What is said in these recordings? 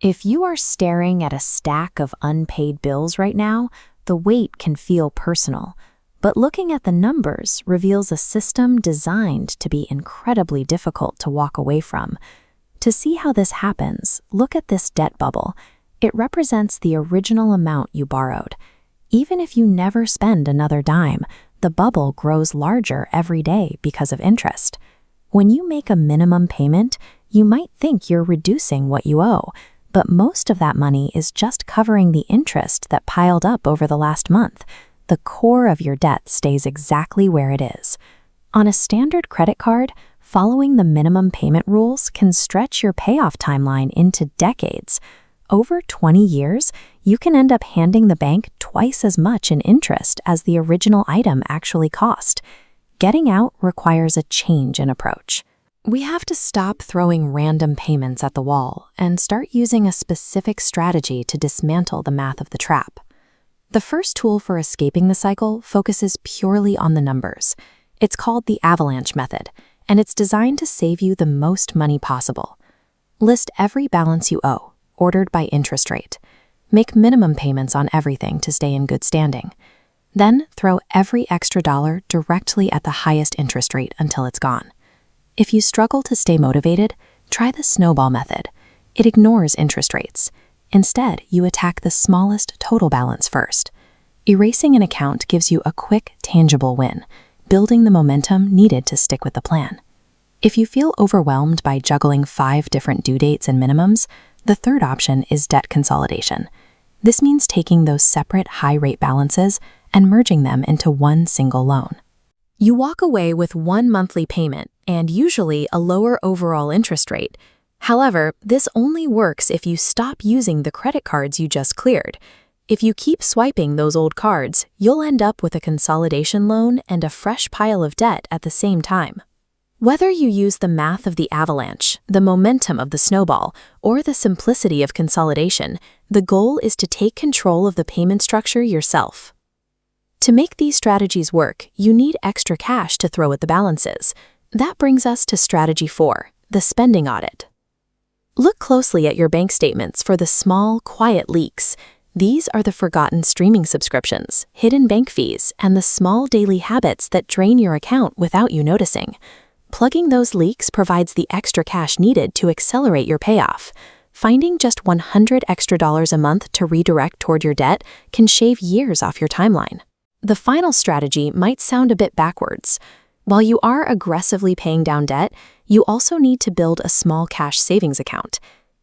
If you are staring at a stack of unpaid bills right now, the weight can feel personal. But looking at the numbers reveals a system designed to be incredibly difficult to walk away from. To see how this happens, look at this debt bubble. It represents the original amount you borrowed. Even if you never spend another dime, the bubble grows larger every day because of interest. When you make a minimum payment, you might think you're reducing what you owe, but most of that money is just covering the interest that piled up over the last month. The core of your debt stays exactly where it is. On a standard credit card, following the minimum payment rules can stretch your payoff timeline into decades. Over 20 years, you can end up handing the bank twice as much in interest as the original item actually cost. Getting out requires a change in approach. We have to stop throwing random payments at the wall and start using a specific strategy to dismantle the math of the trap. The first tool for escaping the cycle focuses purely on the numbers. It's called the Avalanche method, and it's designed to save you the most money possible. List every balance you owe, ordered by interest rate. Make minimum payments on everything to stay in good standing. Then throw every extra dollar directly at the highest interest rate until it's gone. If you struggle to stay motivated, try the snowball method. It ignores interest rates. Instead, you attack the smallest total balance first. Erasing an account gives you a quick, tangible win, building the momentum needed to stick with the plan. If you feel overwhelmed by juggling 5 different due dates and minimums, the third option is debt consolidation. This means taking those separate high-rate balances and merging them into one single loan. You walk away with one monthly payment and usually a lower overall interest rate. However, this only works if you stop using the credit cards you just cleared. If you keep swiping those old cards, you'll end up with a consolidation loan and a fresh pile of debt at the same time. Whether you use the math of the avalanche, the momentum of the snowball, or the simplicity of consolidation, the goal is to take control of the payment structure yourself. To make these strategies work, you need extra cash to throw at the balances. That brings us to strategy 4, the spending audit. Look closely at your bank statements for the small, quiet leaks. These are the forgotten streaming subscriptions, hidden bank fees, and the small daily habits that drain your account without you noticing. Plugging those leaks provides the extra cash needed to accelerate your payoff. Finding just $100 extra a month to redirect toward your debt can shave years off your timeline. The final strategy might sound a bit backwards. While you are aggressively paying down debt, you also need to build a small cash savings account.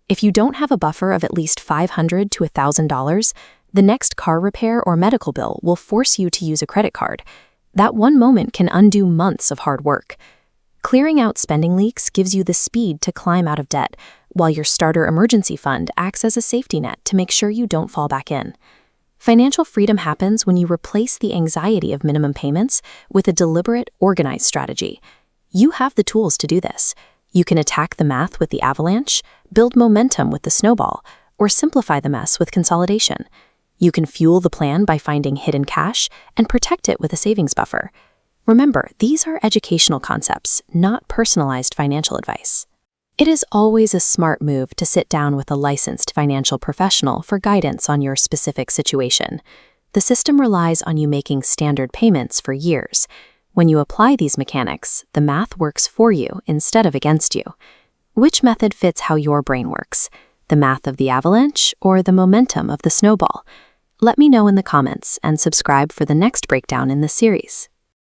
If you don't have a buffer of at least $500 to $1,000, the next car repair or medical bill will force you to use a credit card. That one moment can undo months of hard work. Clearing out spending leaks gives you the speed to climb out of debt, while your starter emergency fund acts as a safety net to make sure you don't fall back in. Financial freedom happens when you replace the anxiety of minimum payments with a deliberate, organized strategy. You have the tools to do this. You can attack the math with the avalanche, build momentum with the snowball, or simplify the mess with consolidation. You can fuel the plan by finding hidden cash and protect it with a savings buffer. Remember, these are educational concepts, not personalized financial advice. It is always a smart move to sit down with a licensed financial professional for guidance on your specific situation. The system relies on you making standard payments for years. When you apply these mechanics, the math works for you instead of against you. Which method fits how your brain works? The math of the avalanche or the momentum of the snowball? Let me know in the comments and subscribe for the next breakdown in this series.